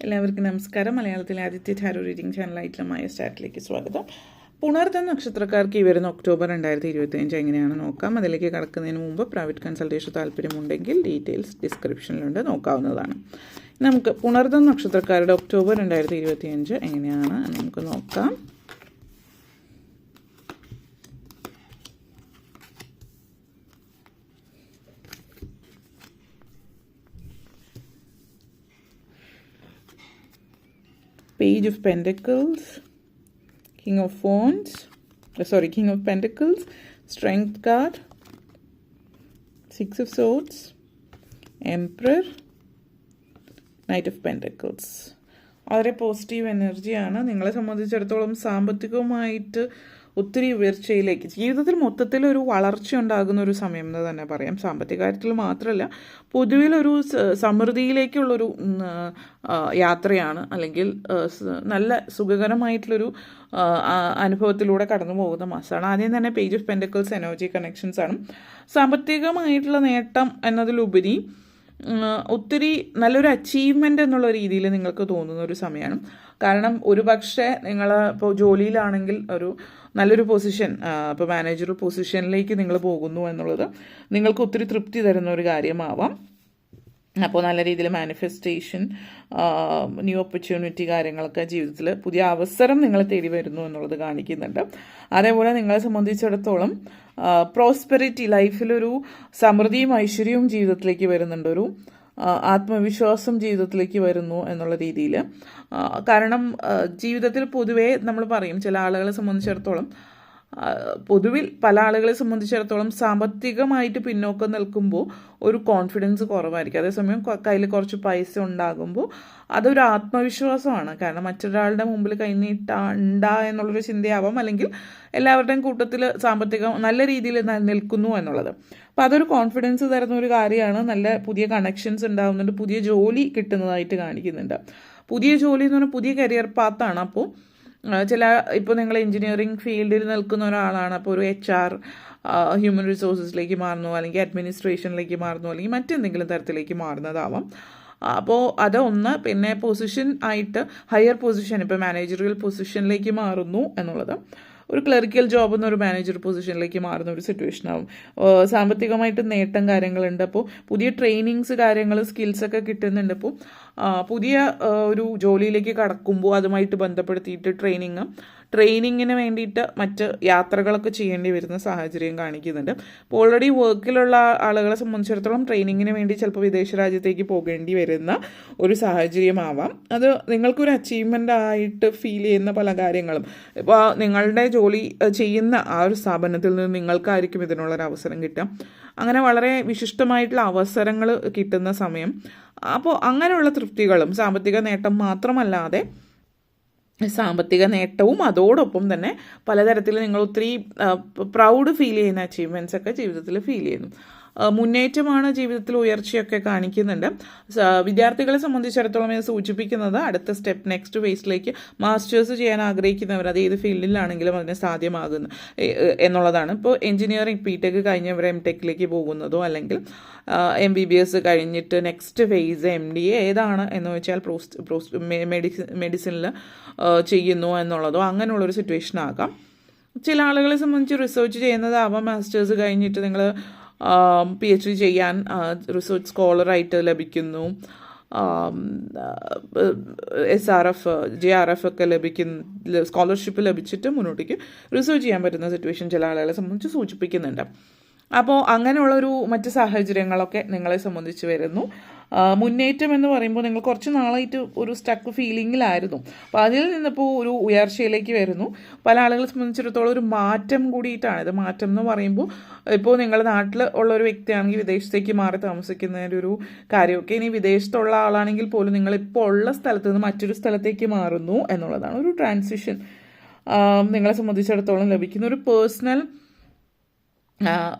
എല്ലാവർക്കും നമസ്കാരം. മലയാളത്തിലെ ആദ്യത്തെ ടാരോ റീഡിംഗ് ചാനലായിട്ടുള്ള മായ സ്റ്റാറ്റിലേക്ക് സ്വാഗതം. പുണർദ നക്ഷത്രക്കാർക്ക് ഈ വരുന്ന ഒക്ടോബർ 2025 എങ്ങനെയാണ് നോക്കാം. അതിലേക്ക് കടക്കുന്നതിന് മുമ്പ് പ്രൈവറ്റ് കൺസൾട്ടേഷൻ താല്പര്യമുണ്ടെങ്കിൽ ഡീറ്റെയിൽസ് ഡിസ്ക്രിപ്ഷനിലുണ്ട്, നോക്കാവുന്നതാണ്. നമുക്ക് പുണർദ നക്ഷത്രക്കാരുടെ ഒക്ടോബർ 2025 എങ്ങനെയാണ് നമുക്ക് നോക്കാം. Page of Pentacles, King of Pentacles, Strength card, Six of Swords, Emperor, Knight of Pentacles. വളരെ പോസിറ്റീവ് എനർജിയാണ്. നിങ്ങളെ സംബന്ധിച്ചിടത്തോളം സാമ്പത്തികവുമായിട്ട് ഒത്തിരി ഉയർച്ചയിലേക്ക്, ജീവിതത്തിൽ മൊത്തത്തിലൊരു വളർച്ച ഉണ്ടാകുന്ന ഒരു സമയം എന്ന് തന്നെ പറയാം. സാമ്പത്തിക കാര്യത്തിൽ മാത്രമല്ല, പൊതുവിലൊരു സമൃദ്ധിയിലേക്കുള്ളൊരു യാത്രയാണ്, അല്ലെങ്കിൽ നല്ല സുഖകരമായിട്ടുള്ളൊരു അനുഭവത്തിലൂടെ കടന്നു പോകുന്ന മാസമാണ്. ആദ്യം തന്നെ page of pentacles energy connections ആണ്. സാമ്പത്തികമായിട്ടുള്ള നേട്ടം എന്നതിലുപരി ഒത്തിരി നല്ലൊരു അച്ചീവ്മെൻ്റ് എന്നുള്ള രീതിയിൽ നിങ്ങൾക്ക് തോന്നുന്ന ഒരു സമയമാണ്. കാരണം ഒരു പക്ഷേ നിങ്ങൾ ഇപ്പോൾ ജോലിയിലാണെങ്കിൽ ഒരു നല്ലൊരു പൊസിഷൻ, ഇപ്പോൾ മാനേജർ പൊസിഷനിലേക്ക് നിങ്ങൾ പോകുന്നു എന്നുള്ളത് നിങ്ങൾക്ക് ഒത്തിരി തൃപ്തി തരുന്ന ഒരു കാര്യമാവാം. അപ്പോൾ നല്ല രീതിയിൽ മാനിഫെസ്റ്റേഷൻ, ന്യൂ ഓപ്പർച്യൂണിറ്റി കാര്യങ്ങളൊക്കെ ജീവിതത്തിൽ പുതിയ അവസരം നിങ്ങളെ തേടി വരുന്നു എന്നുള്ളത് കാണിക്കുന്നുണ്ട്. അതേപോലെ നിങ്ങളെ സംബന്ധിച്ചിടത്തോളം പ്രോസ്പെറിറ്റി, ലൈഫിലൊരു സമൃദ്ധിയും ഐശ്വര്യവും ജീവിതത്തിലേക്ക് വരുന്നുണ്ട്, ഒരു ആത്മവിശ്വാസം ജീവിതത്തിലേക്ക് വരുന്നു എന്നുള്ള രീതിയിൽ. കാരണം ജീവിതത്തിൽ പൊതുവേ നമ്മൾ പറയും, ചില ആളുകളെ സംബന്ധിച്ചിടത്തോളം, പൊതുവിൽ പല ആളുകളെ സംബന്ധിച്ചിടത്തോളം സാമ്പത്തികമായിട്ട് പിന്നോക്കം നിൽക്കുമ്പോൾ ഒരു കോൺഫിഡൻസ് കുറവായിരിക്കും. അതേസമയം കയ്യിൽ കുറച്ച് പൈസ ഉണ്ടാകുമ്പോൾ അതൊരു ആത്മവിശ്വാസമാണ്. കാരണം മറ്റൊരാളുടെ മുമ്പിൽ കൈനീട്ടാ എന്നുള്ളൊരു ചിന്തയാവാം, അല്ലെങ്കിൽ എല്ലാവരുടെയും കൂട്ടത്തിൽ സാമ്പത്തികം നല്ല രീതിയിൽ നിൽക്കുന്നു എന്നുള്ളത്. അപ്പോൾ അതൊരു കോൺഫിഡൻസ് തരുന്ന ഒരു കാര്യമാണ്. നല്ല പുതിയ കണക്ഷൻസ് ഉണ്ടാകുന്നുണ്ട്, പുതിയ ജോലി കിട്ടുന്നതായിട്ട് കാണിക്കുന്നുണ്ട്. പുതിയ ജോലി എന്ന് പറഞ്ഞാൽ പുതിയ കരിയർ പാത്താണ്. അപ്പോൾ ഇപ്പോൾ നിങ്ങൾ എഞ്ചിനീയറിംഗ് ഫീൽഡിൽ നിൽക്കുന്ന ഒരാളാണ്, അപ്പോൾ ഒരു HR, ഹ്യൂമൻ റിസോഴ്സസിലേക്ക് മാറുന്നു, അല്ലെങ്കിൽ അഡ്മിനിസ്ട്രേഷനിലേക്ക് മാറുന്നു, അല്ലെങ്കിൽ മറ്റെന്തെങ്കിലും തരത്തിലേക്ക് മാറുന്നതാവാം. അപ്പോൾ അതൊന്ന്. പിന്നെ പൊസിഷൻ ആയിട്ട് ഹയർ പൊസിഷൻ, ഇപ്പോൾ മാനേജറിയൽ പൊസിഷനിലേക്ക് മാറുന്നു എന്നുള്ളത്, ഒരു ക്ലറിക്കൽ ജോബ് എന്നൊരു മാനേജർ പൊസിഷനിലേക്ക് മാറുന്ന ഒരു സിറ്റുവേഷൻ ആവും. സാമ്പത്തികമായിട്ട് നേട്ടം കാര്യങ്ങളുണ്ട്. അപ്പോൾ പുതിയ ട്രെയിനിങ്സ് കാര്യങ്ങൾ സ്കിൽസൊക്കെ കിട്ടുന്നുണ്ട്. അപ്പോൾ പുതിയ ഒരു ജോലിയിലേക്ക് കടക്കുമ്പോൾ അതുമായിട്ട് ബന്ധപ്പെടുത്തിയിട്ട് ട്രെയിനിങ്ങിന് വേണ്ടിയിട്ട് മറ്റ് യാത്രകളൊക്കെ ചെയ്യേണ്ടി വരുന്ന സാഹചര്യം കാണിക്കുന്നുണ്ട്. അപ്പോൾ ഓൾറെഡി വർക്കിലുള്ള ആളുകളെ സംബന്ധിച്ചിടത്തോളം ട്രെയിനിങ്ങിന് വേണ്ടി ചിലപ്പോൾ വിദേശ രാജ്യത്തേക്ക് പോകേണ്ടി വരുന്ന ഒരു സാഹചര്യമാവാം. അത് നിങ്ങൾക്കൊരു അച്ചീവ്മെൻ്റ് ആയിട്ട് ഫീൽ ചെയ്യുന്ന പല കാര്യങ്ങളും, ഇപ്പോൾ നിങ്ങളുടെ ജോലി ചെയ്യുന്ന ആ ഒരു സ്ഥാപനത്തിൽ നിന്ന് നിങ്ങൾക്കായിരിക്കും ഇതിനുള്ളൊരു അവസരം കിട്ടുക. അങ്ങനെ വളരെ വിശിഷ്ടമായിട്ടുള്ള അവസരങ്ങൾ കിട്ടുന്ന സമയം. അപ്പോൾ അങ്ങനെയുള്ള തൃപ്തികളും സാമ്പത്തിക നേട്ടം മാത്രമല്ലാതെ സാമ്പത്തിക നേട്ടവും അതോടൊപ്പം തന്നെ പലതരത്തിൽ നിങ്ങൾ ഒത്തിരി പ്രൗഡ് ഫീൽ ചെയ്യുന്ന അച്ചീവ്മെൻറ്റ്സ് ഒക്കെ ജീവിതത്തിൽ ഫീൽ ചെയ്യുന്നു. മുന്നേറ്റമാണ് ജീവിതത്തിൽ, ഉയർച്ചയൊക്കെ കാണിക്കുന്നുണ്ട്. വിദ്യാർത്ഥികളെ സംബന്ധിച്ചിടത്തോളം ഇത് സൂചിപ്പിക്കുന്നത് അടുത്ത സ്റ്റെപ്പ്, നെക്സ്റ്റ് ഫേസിലേക്ക് മാസ്റ്റേഴ്സ് ചെയ്യാൻ ആഗ്രഹിക്കുന്നവർ, അത് ഏത് ഫീൽഡിലാണെങ്കിലും അതിന് സാധ്യമാകുന്നു എന്നുള്ളതാണ്. ഇപ്പോൾ എഞ്ചിനീയറിംഗ് PTech കഴിഞ്ഞവർ MTechലേക്ക് പോകുന്നതോ, അല്ലെങ്കിൽ MBBS കഴിഞ്ഞിട്ട് നെക്സ്റ്റ് ഫേസ് MDA ഏതാണ് എന്ന് വെച്ചാൽ മെഡിസിനിൽ ചെയ്യുന്നു എന്നുള്ളതോ അങ്ങനെയുള്ളൊരു സിറ്റുവേഷൻ ആകാം. ചില ആളുകളെ സംബന്ധിച്ച് റിസർച്ച് ചെയ്യുന്നതാവാം. മാസ്റ്റേഴ്സ് കഴിഞ്ഞിട്ട് നിങ്ങൾ PhD ചെയ്യാൻ റിസർച്ച് സ്കോളറായിട്ട് ലഭിക്കുന്നു, SRF JRF ഒക്കെ സ്കോളർഷിപ്പ് ലഭിച്ചിട്ട് മുന്നോട്ടേക്ക് റിസർച്ച് ചെയ്യാൻ പറ്റുന്ന സിറ്റുവേഷൻ ചില ആളുകളെ സംബന്ധിച്ച് സൂചിപ്പിക്കുന്നുണ്ട്. അപ്പോൾ അങ്ങനെയുള്ളൊരു മറ്റ് സാഹചര്യങ്ങളൊക്കെ നിങ്ങളെ സംബന്ധിച്ച് വരുന്നു. മുന്നേറ്റം എന്ന് പറയുമ്പോൾ നിങ്ങൾ കുറച്ച് നാളായിട്ട് ഒരു സ്റ്റക്ക് ഫീലിങ്ങിലായിരുന്നു. അപ്പോൾ അതിൽ നിന്നിപ്പോൾ ഒരു ഉയർച്ചയിലേക്ക് വരുന്നു. പല ആളുകളെ സംബന്ധിച്ചിടത്തോളം ഒരു മാറ്റം കൂടിയിട്ടാണ് ഇത്. മാറ്റം എന്ന് പറയുമ്പോൾ ഇപ്പോൾ നിങ്ങളുടെ നാട്ടിൽ ഉള്ളൊരു വ്യക്തിയാണെങ്കിൽ വിദേശത്തേക്ക് മാറി താമസിക്കുന്നതിൻ്റെ ഒരു കാര്യമൊക്കെ, ഇനി വിദേശത്തുള്ള ആളാണെങ്കിൽ പോലും നിങ്ങളിപ്പോൾ ഉള്ള സ്ഥലത്ത് നിന്ന് മറ്റൊരു സ്ഥലത്തേക്ക് മാറുന്നു എന്നുള്ളതാണ്. ഒരു ട്രാൻസിഷൻ നിങ്ങളെ സംബന്ധിച്ചിടത്തോളം ലഭിക്കുന്ന ഒരു പേഴ്സണൽ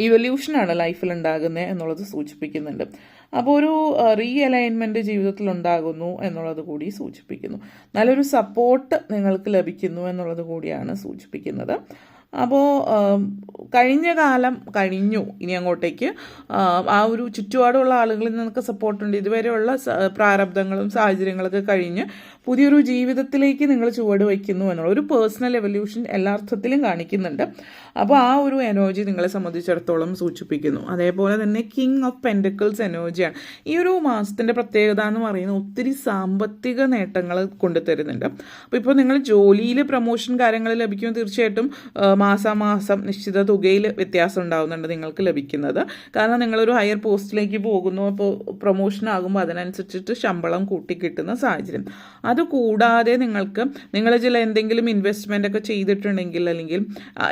ഇവല്യൂഷനാണ് ലൈഫിൽ ഉണ്ടാകുന്നത് എന്നുള്ളത് സൂചിപ്പിക്കുന്നുണ്ട്. അപ്പോൾ ഒരു റീഅലൈൻമെൻറ്റ് ജീവിതത്തിൽ ഉണ്ടാകുന്നു എന്നുള്ളത് കൂടി സൂചിപ്പിക്കുന്നു. നല്ലൊരു സപ്പോർട്ട് നിങ്ങൾക്ക് ലഭിക്കുന്നു എന്നുള്ളത് കൂടിയാണ് സൂചിപ്പിക്കുന്നത്. അപ്പോൾ കഴിഞ്ഞ കാലം കഴിഞ്ഞു, ഇനി അങ്ങോട്ടേക്ക് ആ ഒരു ചുറ്റുപാടുള്ള ആളുകളിൽ നിന്നൊക്കെ സപ്പോർട്ടുണ്ട്. ഇതുവരെയുള്ള പ്രാരബ്ധങ്ങളും സാഹചര്യങ്ങളൊക്കെ കഴിഞ്ഞ് പുതിയൊരു ജീവിതത്തിലേക്ക് നിങ്ങൾ ചുവട് വയ്ക്കുന്നു എന്നുള്ള ഒരു പേഴ്സണൽ എവല്യൂഷൻ എല്ലാ അർത്ഥത്തിലും കാണിക്കുന്നുണ്ട്. അപ്പോൾ ആ ഒരു എനർജി നിങ്ങളെ സംബന്ധിച്ചിടത്തോളം സൂചിപ്പിക്കുന്നു. അതേപോലെ തന്നെ കിങ് ഓഫ് പെൻറ്റക്കിൾസ് എനർജിയാണ്. ഈ ഒരു മാസത്തിൻ്റെ പ്രത്യേകത എന്ന് പറയുന്നത് ഒത്തിരി സാമ്പത്തിക നേട്ടങ്ങൾ കൊണ്ടുതരുന്നുണ്ട്. അപ്പോൾ ഇപ്പോൾ നിങ്ങൾ ജോലിയിൽ പ്രൊമോഷൻ കാര്യങ്ങൾ ലഭിക്കുമ്പോൾ തീർച്ചയായിട്ടും മാസാമാസം നിശ്ചിത തുകയിൽ വ്യത്യാസം ഉണ്ടാകുന്നുണ്ട് നിങ്ങൾക്ക് ലഭിക്കുന്നത്. കാരണം നിങ്ങളൊരു ഹയർ പോസ്റ്റിലേക്ക് പോകുന്നു, അപ്പോൾ പ്രൊമോഷൻ ആകുമ്പോൾ അതിനനുസരിച്ചിട്ട് ശമ്പളം കൂട്ടി കിട്ടുന്ന സാഹചര്യം. അതുകൂടാതെ നിങ്ങൾ ചില എന്തെങ്കിലും ഇൻവെസ്റ്റ്മെൻ്റ് ഒക്കെ ചെയ്തിട്ടുണ്ടെങ്കിൽ, അല്ലെങ്കിൽ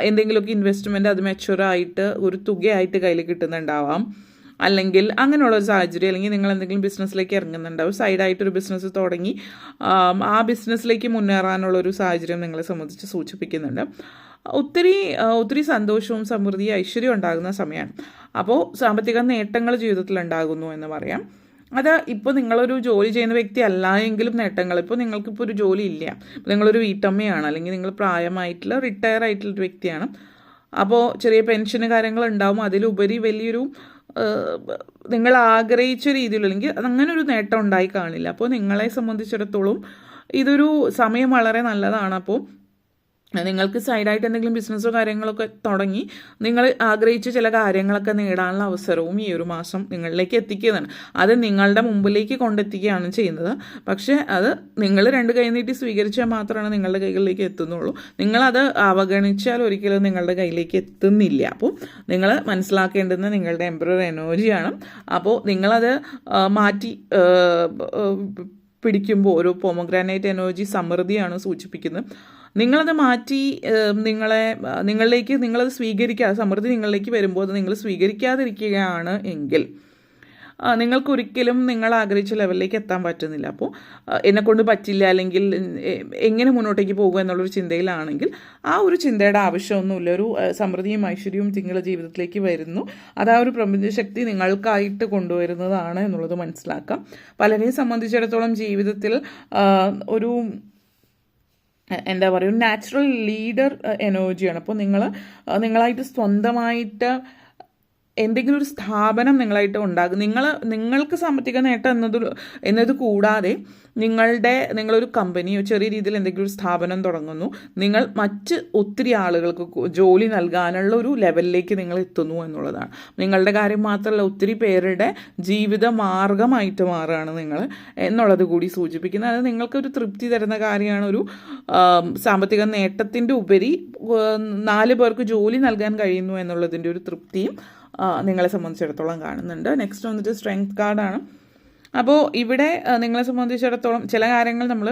എന്തെങ്കിലുമൊക്കെ ഇൻവെസ്റ്റ്മെൻറ്റ് അത് മെച്ചുവറായിട്ട് ഒരു തുകയായിട്ട് കയ്യിൽ കിട്ടുന്നുണ്ടാവാം, അല്ലെങ്കിൽ അങ്ങനെയുള്ളൊരു സാഹചര്യം, അല്ലെങ്കിൽ നിങ്ങൾ എന്തെങ്കിലും ബിസിനസ്സിലേക്ക് ഇറങ്ങുന്നുണ്ടാവും, സൈഡായിട്ടൊരു ബിസിനസ് തുടങ്ങി ആ ബിസിനസ്സിലേക്ക് മുന്നേറാനുള്ളൊരു സാഹചര്യം നിങ്ങളെ സംബന്ധിച്ച് സൂചിപ്പിക്കുന്നുണ്ട്. ഒത്തിരി സന്തോഷവും സമൃദ്ധിയും ഐശ്വര്യവും ഉണ്ടാകുന്ന സമയമാണ്. അപ്പോൾ സാമ്പത്തിക നേട്ടങ്ങൾ ജീവിതത്തിൽ ഉണ്ടാകുന്നു എന്ന് പറയാം. അത് ഇപ്പോൾ നിങ്ങളൊരു ജോലി ചെയ്യുന്ന വ്യക്തി അല്ല എങ്കിലും നേട്ടങ്ങൾ, ഇപ്പോൾ നിങ്ങൾക്കിപ്പോൾ ഒരു ജോലി ഇല്ല, നിങ്ങളൊരു വീട്ടമ്മയാണ്, അല്ലെങ്കിൽ നിങ്ങൾ പ്രായമായിട്ടുള്ള റിട്ടയർ ആയിട്ടുള്ളൊരു വ്യക്തിയാണ്, അപ്പോൾ ചെറിയ പെൻഷന് കാര്യങ്ങൾ ഉണ്ടാവും. അതിലുപരി വലിയൊരു നിങ്ങൾ ആഗ്രഹിച്ച രീതിയിൽ അല്ലെങ്കിൽ അങ്ങനെ ഒരു നേട്ടം ഉണ്ടായി കാണില്ല. അപ്പോൾ നിങ്ങളെ സംബന്ധിച്ചിടത്തോളം ഇതൊരു സമയം വളരെ നല്ലതാണ്. അപ്പോൾ നിങ്ങൾക്ക് സൈഡായിട്ട് എന്തെങ്കിലും ബിസിനസ്സോ കാര്യങ്ങളൊക്കെ തുടങ്ങി നിങ്ങൾ ആഗ്രഹിച്ച ചില കാര്യങ്ങളൊക്കെ നേടാനുള്ള അവസരവും ഈ ഒരു മാസം നിങ്ങളിലേക്ക് എത്തിക്കുന്നതാണ്. അത് നിങ്ങളുടെ മുമ്പിലേക്ക് കൊണ്ടെത്തിക്കുകയാണ് ചെയ്യുന്നത്. പക്ഷേ അത് നിങ്ങൾ രണ്ട് കൈ നീട്ടി സ്വീകരിച്ചാൽ മാത്രമാണ് നിങ്ങളുടെ കൈകളിലേക്ക് എത്തുന്നുള്ളൂ. നിങ്ങളത് അവഗണിച്ചാൽ ഒരിക്കലും നിങ്ങളുടെ കയ്യിലേക്ക് എത്തുന്നില്ല. അപ്പോൾ നിങ്ങൾ മനസ്സിലാക്കേണ്ടുന്ന നിങ്ങളുടെ എംപറർ എനർജിയാണ്. അപ്പോൾ നിങ്ങളത് മാറ്റി പിടിക്കുമ്പോൾ ഒരു പൊമഗ്രാനൈറ്റ് എനർജി സമൃദ്ധിയാണ് സൂചിപ്പിക്കുന്നത്. നിങ്ങളത് മാറ്റി നിങ്ങളത് സ്വീകരിക്കാതെ, സമൃദ്ധി നിങ്ങളിലേക്ക് വരുമ്പോൾ അത് നിങ്ങൾ സ്വീകരിക്കാതിരിക്കുകയാണ് എങ്കിൽ നിങ്ങൾക്കൊരിക്കലും നിങ്ങൾ ആഗ്രഹിച്ച ലെവലിലേക്ക് എത്താൻ പറ്റുന്നില്ല. അപ്പോൾ എന്നെക്കൊണ്ട് പറ്റില്ല, അല്ലെങ്കിൽ എങ്ങനെ മുന്നോട്ടേക്ക് പോകുക എന്നുള്ളൊരു ചിന്തയിലാണെങ്കിൽ ആ ഒരു ചിന്തയുടെ ആവശ്യമൊന്നുമില്ല. ഒരു സമൃദ്ധിയും ഐശ്വര്യവും നിങ്ങളുടെ ജീവിതത്തിലേക്ക് വരുന്നു. അത് ആ ഒരു പ്രപഞ്ചശക്തി നിങ്ങൾക്കായിട്ട് കൊണ്ടുവരുന്നതാണ് എന്നുള്ളത് മനസ്സിലാക്കാം. പലരെയും സംബന്ധിച്ചിടത്തോളം ജീവിതത്തിൽ ഒരു എന്താ പറയുക, ഒരു നാച്ചുറൽ ലീഡർ എനർജിയാണ്. അപ്പോൾ നിങ്ങളായിട്ട് സ്വന്തമായിട്ട് എന്തെങ്കിലും ഒരു സ്ഥാപനം നിങ്ങളായിട്ട് ഉണ്ടാകും. നിങ്ങൾക്ക് സാമ്പത്തിക നേട്ടം എന്നത് കൂടാതെ നിങ്ങളൊരു കമ്പനിയോ ചെറിയ രീതിയിൽ എന്തെങ്കിലും ഒരു സ്ഥാപനം തുടങ്ങുന്നു, നിങ്ങൾ മറ്റ് ഒത്തിരി ആളുകൾക്ക് ജോലി നൽകാനുള്ള ഒരു ലെവലിലേക്ക് നിങ്ങൾ എത്തുന്നു എന്നുള്ളതാണ്. നിങ്ങളുടെ കാര്യം മാത്രമല്ല, ഒത്തിരി പേരുടെ ജീവിത മാർഗമായിട്ട് മാറുകയാണ് നിങ്ങൾ എന്നുള്ളത് കൂടി സൂചിപ്പിക്കുന്നത്. അത് നിങ്ങൾക്കൊരു തൃപ്തി തരുന്ന കാര്യമാണ്. ഒരു സാമ്പത്തിക നേട്ടത്തിൻ്റെ ഉപരി 4 പേർക്ക് ജോലി നൽകാൻ കഴിയുന്നു എന്നുള്ളതിൻ്റെ ഒരു തൃപ്തിയും നിങ്ങളെ സംബന്ധിച്ചിടത്തോളം കാണുന്നുണ്ട്. നെക്സ്റ്റ് വന്നിട്ട് സ്ട്രെങ്ത് കാർഡാണ്. അപ്പോൾ ഇവിടെ നിങ്ങളെ സംബന്ധിച്ചിടത്തോളം ചില കാര്യങ്ങൾ നമ്മൾ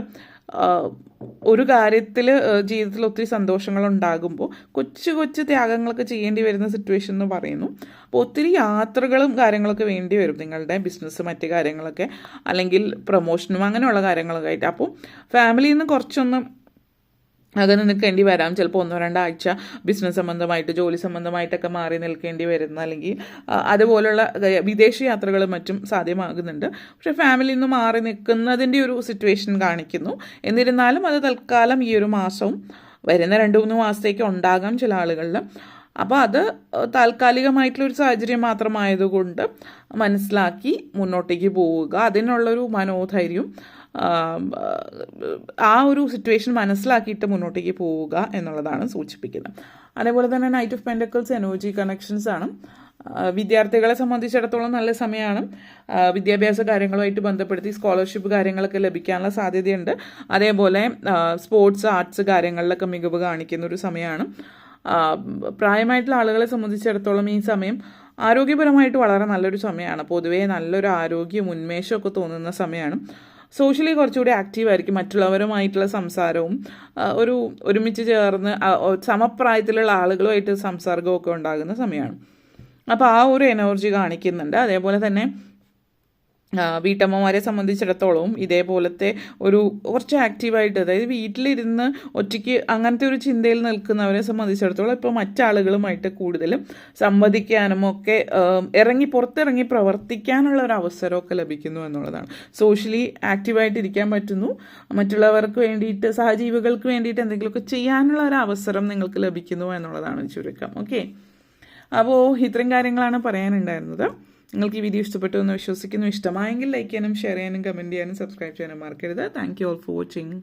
ഒരു കാര്യത്തിൽ ജീവിതത്തിൽ ഒത്തിരി സന്തോഷങ്ങളുണ്ടാകുമ്പോൾ കൊച്ചു ത്യാഗങ്ങളൊക്കെ ചെയ്യേണ്ടി വരുന്ന സിറ്റുവേഷൻ എന്ന് പറയുന്നു. അപ്പോൾ ഒത്തിരി യാത്രകളും കാര്യങ്ങളൊക്കെ വേണ്ടി വരും നിങ്ങളുടെ ബിസിനസ് മറ്റ് കാര്യങ്ങളൊക്കെ, അല്ലെങ്കിൽ പ്രൊമോഷനും അങ്ങനെയുള്ള കാര്യങ്ങളൊക്കെ ആയിട്ട്. അപ്പോൾ ഫാമിലിയിൽ നിന്ന് കുറച്ചൊന്നും അകന്ന് നിൽക്കേണ്ടി വരാം. ചിലപ്പോൾ 1-2 ആഴ്ച ബിസിനസ് സംബന്ധമായിട്ട് ജോലി സംബന്ധമായിട്ടൊക്കെ മാറി നിൽക്കേണ്ടി വരുന്ന, അല്ലെങ്കിൽ അതുപോലുള്ള വിദേശ യാത്രകളും മറ്റും സാധ്യമാകുന്നുണ്ട്. പക്ഷേ ഫാമിലിയിൽ നിന്ന് മാറി നിൽക്കുന്നതിൻ്റെ ഒരു സിറ്റുവേഷൻ കാണിക്കുന്നു. എന്നിരുന്നാലും അത് തൽക്കാലം ഈ ഒരു മാസവും വരുന്ന 2-3 മാസത്തേക്ക് ഉണ്ടാകാം ചില ആളുകളിൽ. അപ്പോൾ അത് താൽക്കാലികമായിട്ടുള്ളൊരു സാഹചര്യം മാത്രമായതുകൊണ്ട് മനസ്സിലാക്കി മുന്നോട്ടേക്ക് പോവുക. അതിനുള്ളൊരു മനോധൈര്യം, ആ ഒരു സിറ്റുവേഷൻ മനസ്സിലാക്കിയിട്ട് മുന്നോട്ടേക്ക് പോവുക എന്നുള്ളതാണ് സൂചിപ്പിക്കുന്നത്. അതേപോലെ തന്നെ knight of pentacles energy connections ആണ്. വിദ്യാർത്ഥികളെ സംബന്ധിച്ചിടത്തോളം നല്ല സമയമാണ്. വിദ്യാഭ്യാസ കാര്യങ്ങളുമായിട്ട് ബന്ധപ്പെടുത്തി സ്കോളർഷിപ്പ് കാര്യങ്ങളൊക്കെ ലഭിക്കാനുള്ള സാധ്യതയുണ്ട്. അതേപോലെ സ്പോർട്സ് ആർട്സ് കാര്യങ്ങളിലൊക്കെ മികവ് കാണിക്കുന്ന ഒരു സമയമാണ്. പ്രായമായിട്ടുള്ള ആളുകളെ സംബന്ധിച്ചിടത്തോളം ഈ സമയം ആരോഗ്യപരമായിട്ട് വളരെ നല്ലൊരു സമയമാണ്. പൊതുവേ നല്ലൊരു ആരോഗ്യം ഉന്മേഷമൊക്കെ തോന്നുന്ന സമയമാണ്. സോഷ്യലി കുറച്ചുകൂടി ആക്റ്റീവായിരിക്കും. മറ്റുള്ളവരുമായിട്ടുള്ള സംസാരവും ഒരുമിച്ച് ചേർന്ന് സമപ്രായത്തിലുള്ള ആളുകളുമായിട്ട് സംസർഗമൊക്കെ ഉണ്ടാകുന്ന സമയമാണ്. അപ്പോൾ ആ ഒരു എനർജി കാണിക്കുന്നുണ്ട്. അതേപോലെ തന്നെ വീട്ടമ്മമാരെ സംബന്ധിച്ചിടത്തോളം ഇതേപോലത്തെ ഒരു കുറച്ച് ആക്റ്റീവായിട്ട്, അതായത് വീട്ടിലിരുന്ന് ഒറ്റയ്ക്ക് അങ്ങനത്തെ ഒരു ചിന്തയിൽ നിൽക്കുന്നവരെ സംബന്ധിച്ചിടത്തോളം ഇപ്പോൾ മറ്റാളുകളുമായിട്ട് കൂടുതലും സംവദിക്കാനും ഒക്കെ പുറത്തിറങ്ങി പ്രവർത്തിക്കാനുള്ള ഒരു അവസരമൊക്കെ ലഭിക്കുന്നു എന്നുള്ളതാണ്. സോഷ്യലി ആക്റ്റീവായിട്ട് ഇരിക്കാൻ പറ്റുന്നു, മറ്റുള്ളവർക്ക് വേണ്ടിയിട്ട്, സഹജീവികൾക്ക് വേണ്ടിയിട്ട് എന്തെങ്കിലുമൊക്കെ ചെയ്യാനുള്ള ഒരു അവസരം നിങ്ങൾക്ക് ലഭിക്കുന്നു എന്നുള്ളതാണ് ചുരുക്കം. ഓക്കെ, അപ്പോൾ ഇത്രയും കാര്യങ്ങളാണ് പറയാനുണ്ടായിരുന്നത്. നിങ്ങൾക്ക് ഈ വീഡിയോ ഇഷ്ടപ്പെട്ടു എന്ന് വിശ്വസിക്കുന്നു. ഇഷ്ടമായെങ്കിൽ ലൈക്ക് ചെയ്യാനും ഷെയർ ചെയ്യാനും കമൻറ്റ് ചെയ്യാനും സബ്സ്ക്രൈബ് ചെയ്യാനും മറക്കരുത്. Thank you all for watching.